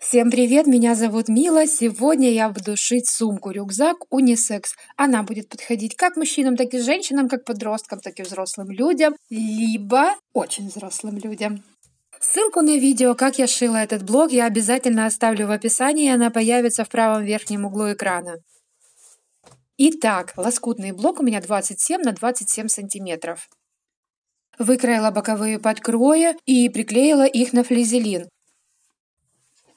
Всем привет, меня зовут Мила. Сегодня я буду шить сумку-рюкзак унисекс. Она будет подходить как мужчинам, так и женщинам, как подросткам, так и взрослым людям, либо очень взрослым людям. Ссылку на видео, как я шила этот блок, я обязательно оставлю в описании, она появится в правом верхнем углу экрана. Итак, лоскутный блок у меня 27 на 27 сантиметров. Выкроила боковые подкрои и приклеила их на флизелин.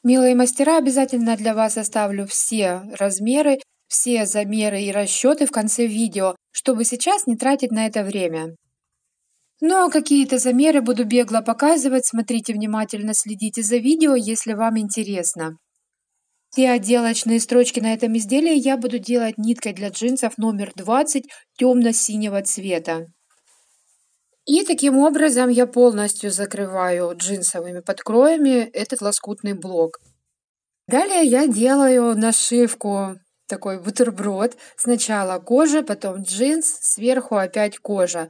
Милые мастера, обязательно для вас оставлю все размеры, все замеры и расчеты в конце видео, чтобы сейчас не тратить на это время. Но какие-то замеры буду бегло показывать, смотрите внимательно, следите за видео, если вам интересно. Все отделочные строчки на этом изделии я буду делать ниткой для джинсов номер 20 темно-синего цвета. И таким образом я полностью закрываю джинсовыми подкроями этот лоскутный блок. Далее я делаю нашивку, такой бутерброд. Сначала кожа, потом джинс, сверху опять кожа.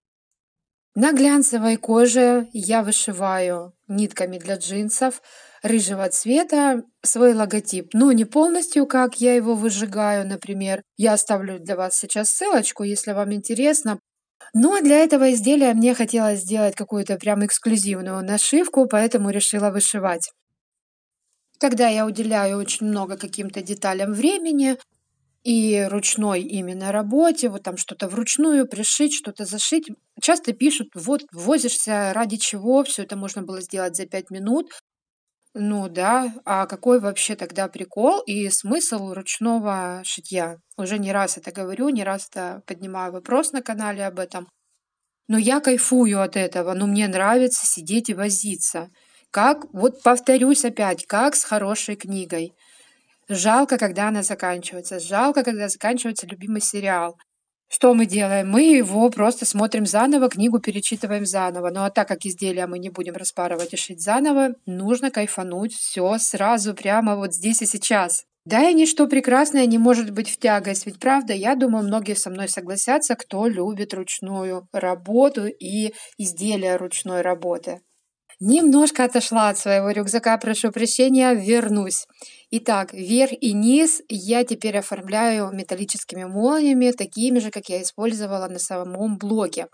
На глянцевой коже я вышиваю нитками для джинсов рыжего цвета свой логотип. Ну, не полностью, как я его выжигаю, например. Я оставлю для вас сейчас ссылочку, если вам интересно. Но для этого изделия мне хотелось сделать какую-то прям эксклюзивную нашивку, поэтому решила вышивать. Когда я уделяю очень много каким-то деталям времени и ручной именно работе, вот там что-то вручную пришить, что-то зашить, часто пишут, вот возишься, ради чего, все это можно было сделать за 5 минут. Ну да, а какой вообще тогда прикол и смысл ручного шитья? Уже не раз это говорю, не раз это поднимаю вопрос на канале об этом. Но я кайфую от этого, но мне нравится сидеть и возиться. Как, вот повторюсь опять, как с хорошей книгой. Жалко, когда она заканчивается. Жалко, когда заканчивается любимый сериал. Что мы делаем? Мы его просто смотрим заново, книгу перечитываем заново. Ну а так как изделия мы не будем распарывать и шить заново, нужно кайфануть все сразу, прямо вот здесь и сейчас. Да и ничто прекрасное не может быть в тягость, ведь правда, я думаю, многие со мной согласятся, кто любит ручную работу и изделия ручной работы. Немножко отошла от своего рюкзака, прошу прощения, вернусь. Итак, верх и низ я теперь оформляю металлическими молниями, такими же, как я использовала на самом блоке.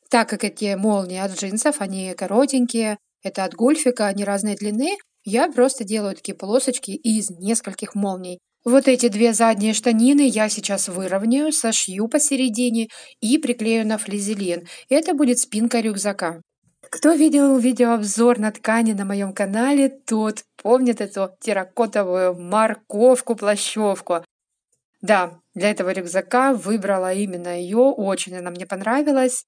Так как эти молнии от джинсов, они коротенькие, это от гульфика, они разной длины, я просто делаю такие полосочки из нескольких молний. Вот эти две задние штанины я сейчас выровняю, сошью посередине и приклею на флизелин. Это будет спинка рюкзака. Кто видел видеообзор на ткани на моем канале, тот помнит эту терракотовую морковку-плащевку. Да, для этого рюкзака выбрала именно ее, очень она мне понравилась.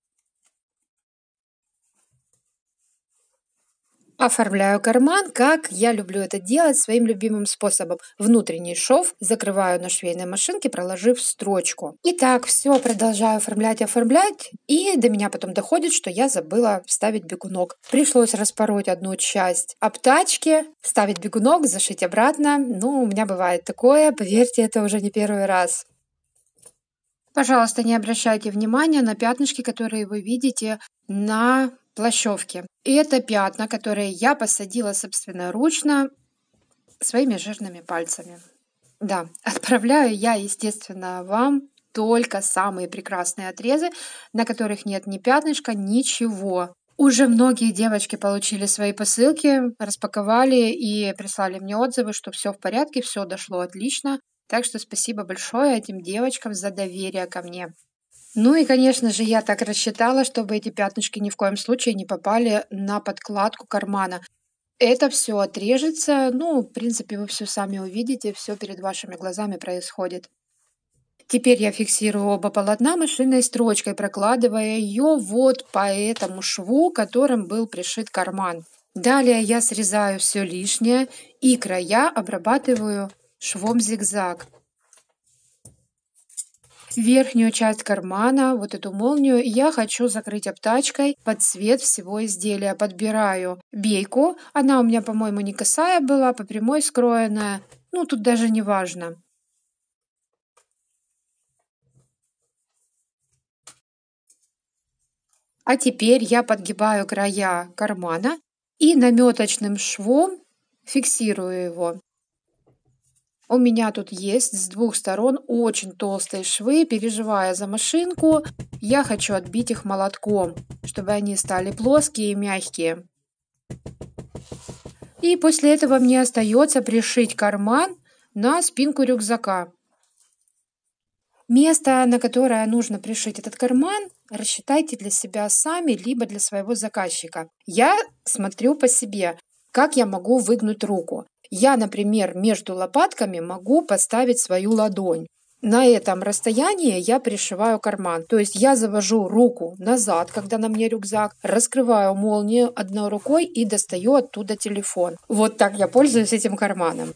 Оформляю карман, как я люблю это делать, своим любимым способом. Внутренний шов закрываю на швейной машинке, проложив строчку. Итак, все продолжаю оформлять, и до меня потом доходит, что я забыла вставить бегунок. Пришлось распороть одну часть обтачки, вставить бегунок, зашить обратно. Ну, у меня бывает такое, поверьте, это уже не первый раз. Пожалуйста, не обращайте внимания на пятнышки, которые вы видите на плащевке. И это пятна, которые я посадила собственноручно своими жирными пальцами. Да, отправляю я, естественно, вам только самые прекрасные отрезы, на которых нет ни пятнышка, ничего. Уже многие девочки получили свои посылки, распаковали и прислали мне отзывы, что все в порядке, все дошло отлично. Так что спасибо большое этим девочкам за доверие ко мне. Ну и, конечно же, я так рассчитала, чтобы эти пятнышки ни в коем случае не попали на подкладку кармана. Это все отрежется, ну, в принципе, вы все сами увидите, все перед вашими глазами происходит. Теперь я фиксирую оба полотна машинной строчкой, прокладывая ее вот по этому шву, которым был пришит карман. Далее я срезаю все лишнее и края обрабатываю швом зигзаг. Верхнюю часть кармана, вот эту молнию, я хочу закрыть обтачкой под цвет всего изделия. Подбираю бейку, она у меня, по-моему, не косая была, по прямой скроенная, ну тут даже не важно. А теперь я подгибаю края кармана и наметочным швом фиксирую его. У меня тут есть с двух сторон очень толстые швы. Переживая за машинку, я хочу отбить их молотком, чтобы они стали плоские и мягкие. И после этого мне остается пришить карман на спинку рюкзака. Место, на которое нужно пришить этот карман, рассчитайте для себя сами, либо для своего заказчика. Я смотрю по себе, как я могу выгнуть руку. Я, например, между лопатками могу поставить свою ладонь. На этом расстоянии я пришиваю карман. То есть я завожу руку назад, когда на мне рюкзак, раскрываю молнию одной рукой и достаю оттуда телефон. Вот так я пользуюсь этим карманом.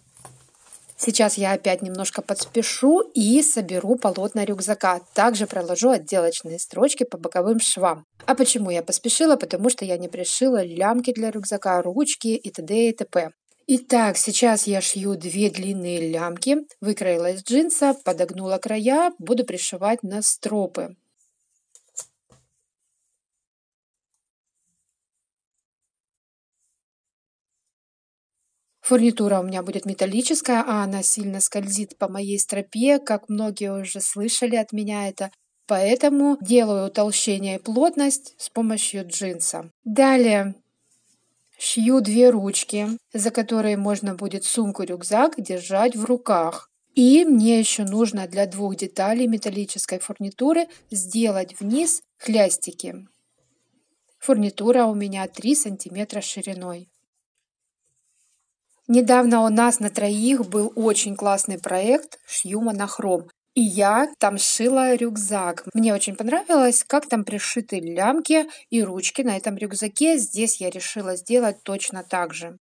Сейчас я опять немножко подспешу и соберу полотна рюкзака. Также проложу отделочные строчки по боковым швам. А почему я поспешила? Потому что я не пришила лямки для рюкзака, ручки и т.д. и т.п. Итак, сейчас я шью 2 длинные лямки. Выкроила из джинса, подогнула края, буду пришивать на стропы. Фурнитура у меня будет металлическая, а она сильно скользит по моей стропе, как многие уже слышали от меня это. Поэтому делаю утолщение и плотность с помощью джинса. Далее шью 2 ручки, за которые можно будет сумку-рюкзак держать в руках. И мне еще нужно для 2 деталей металлической фурнитуры сделать вниз хлястики. Фурнитура у меня 3 сантиметра шириной. Недавно у нас на троих был очень классный проект «Шью монохром». И я там шила рюкзак. Мне очень понравилось, как там пришиты лямки и ручки на этом рюкзаке. Здесь я решила сделать точно так же.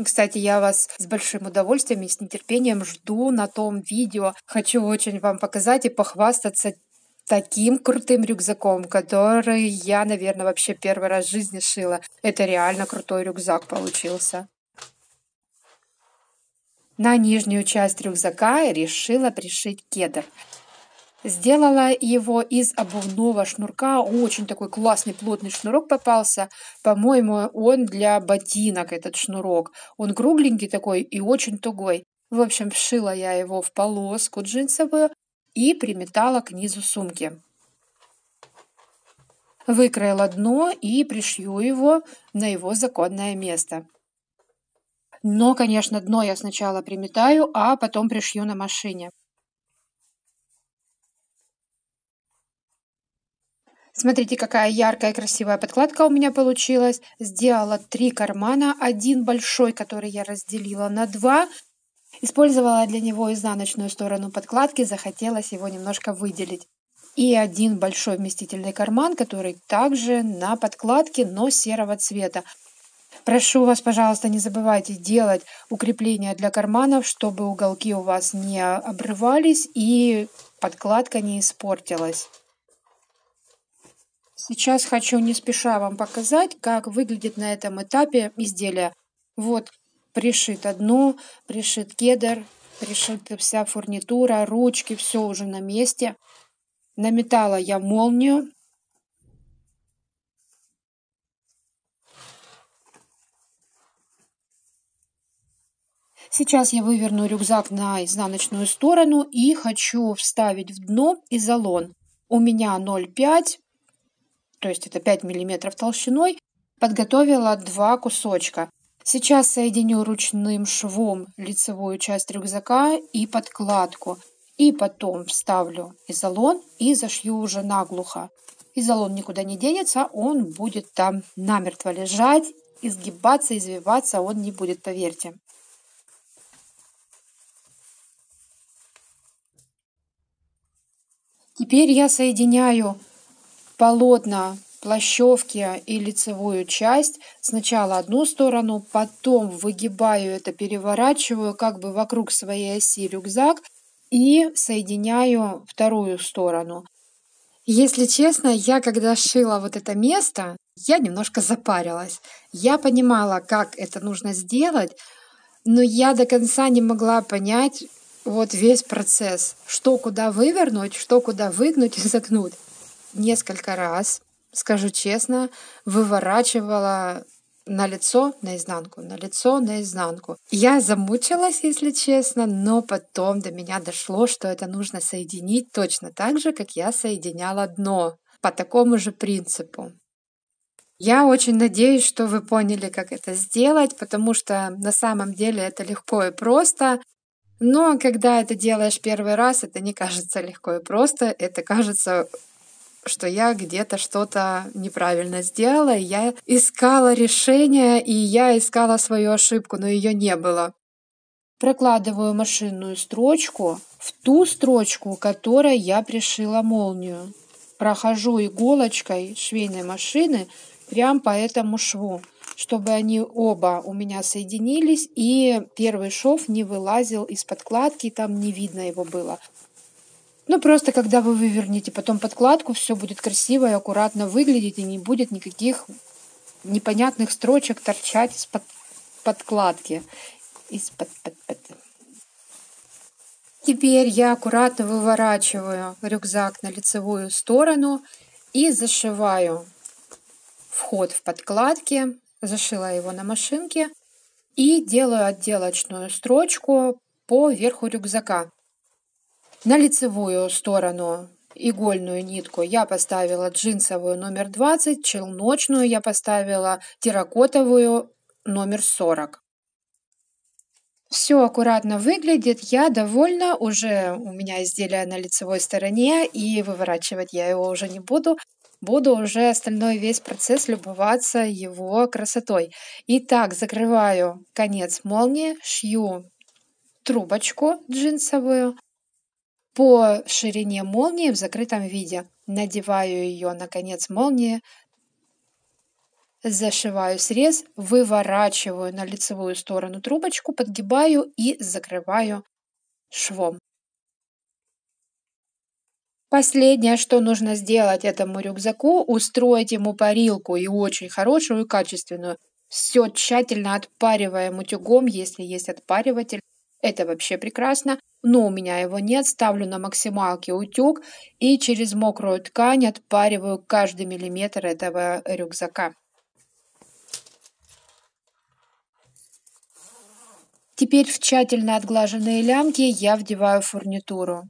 Кстати, я вас с большим удовольствием и с нетерпением жду на том видео. Хочу очень вам показать и похвастаться таким крутым рюкзаком, который я, наверное, вообще первый раз в жизни шила. Это реально крутой рюкзак получился. На нижнюю часть рюкзака решила пришить кедр. Сделала его из обувного шнурка. Очень такой классный плотный шнурок попался. По-моему, он для ботинок, этот шнурок. Он кругленький такой и очень тугой. В общем, вшила я его в полоску джинсовую и приметала к низу сумки. Выкроила дно и пришью его на его законное место. Но, конечно, дно я сначала приметаю, а потом пришью на машине. Смотрите, какая яркая, красивая подкладка у меня получилась. Сделала 3 кармана. Один большой, который я разделила на 2. Использовала для него изнаночную сторону подкладки. Захотелось его немножко выделить. И один большой вместительный карман, который также на подкладке, но серого цвета. Прошу вас, пожалуйста, не забывайте делать укрепления для карманов, чтобы уголки у вас не обрывались и подкладка не испортилась. Сейчас хочу не спеша вам показать, как выглядит на этом этапе изделие. Вот пришито дно, пришит кедр, пришита вся фурнитура, ручки, все уже на месте. Наметала я молнию. Сейчас я выверну рюкзак на изнаночную сторону и хочу вставить в дно изолон. У меня 0,5, то есть это 5 мм толщиной. Подготовила 2 кусочка. Сейчас соединю ручным швом лицевую часть рюкзака и подкладку. И потом вставлю изолон и зашью уже наглухо. Изолон никуда не денется, он будет там намертво лежать, изгибаться, извиваться он не будет, поверьте. Теперь я соединяю полотна плащевки и лицевую часть. Сначала одну сторону, потом выгибаю это, переворачиваю как бы вокруг своей оси рюкзак и соединяю вторую сторону. Если честно, я когда шила вот это место, я немножко запарилась. Я понимала, как это нужно сделать, но я до конца не могла понять вот весь процесс, что куда вывернуть, что куда выгнуть и загнуть. Несколько раз, скажу честно, выворачивала на лицо, наизнанку, на лицо, наизнанку. Я замучилась, если честно, но потом до меня дошло, что это нужно соединить точно так же, как я соединяла дно, по такому же принципу. Я очень надеюсь, что вы поняли, как это сделать, потому что на самом деле это легко и просто. Но когда это делаешь первый раз, это не кажется легко и просто, это кажется, что я где-то что-то неправильно сделала, и я искала решение, и я искала свою ошибку, но ее не было. Прокладываю машинную строчку в ту строчку, которой я пришила молнию. Прохожу иголочкой швейной машины прям по этому шву, чтобы они оба у меня соединились, и первый шов не вылазил из подкладки, там не видно его было. Ну, просто когда вы вывернете потом подкладку, все будет красиво и аккуратно выглядеть, и не будет никаких непонятных строчек торчать из-под подкладки. Теперь я аккуратно выворачиваю рюкзак на лицевую сторону и зашиваю вход в подкладке, зашила его на машинке и делаю отделочную строчку по верху рюкзака. На лицевую сторону игольную нитку я поставила джинсовую номер 20, челночную я поставила терракотовую номер 40. Все аккуратно выглядит, я довольна, уже у меня изделие на лицевой стороне, и выворачивать я его уже не буду. Буду уже остальной весь процесс любоваться его красотой. Итак, закрываю конец молнии, шью трубочку джинсовую по ширине молнии в закрытом виде. Надеваю ее на конец молнии, зашиваю срез, выворачиваю на лицевую сторону трубочку, подгибаю и закрываю швом. Последнее, что нужно сделать этому рюкзаку, устроить ему парилку, и очень хорошую и качественную. Все тщательно отпариваем утюгом, если есть отпариватель. Это вообще прекрасно. Но у меня его нет. Ставлю на максималке утюг и через мокрую ткань отпариваю каждый миллиметр этого рюкзака. Теперь в тщательно отглаженные лямки я вдеваю фурнитуру.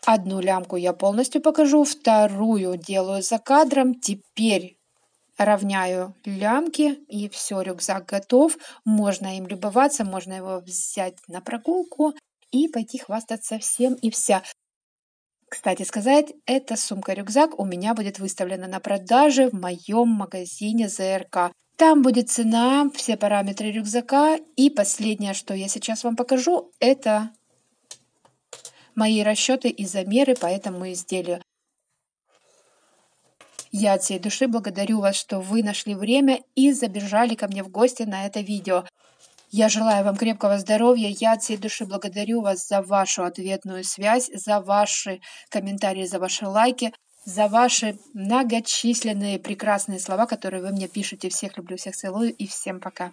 Одну лямку я полностью покажу, вторую делаю за кадром. Теперь равняю лямки, и все, рюкзак готов. Можно им любоваться, можно его взять на прогулку и пойти хвастаться всем и вся. Кстати сказать, эта сумка-рюкзак у меня будет выставлена на продаже в моем магазине ЗРК. Там будет цена, все параметры рюкзака, и последнее, что я сейчас вам покажу, это мои расчеты и замеры по этому изделию. Я от всей души благодарю вас, что вы нашли время и забежали ко мне в гости на это видео. Я желаю вам крепкого здоровья. Я от всей души благодарю вас за вашу ответную связь, за ваши комментарии, за ваши лайки, за ваши многочисленные прекрасные слова, которые вы мне пишете. Всех люблю, всех целую и всем пока.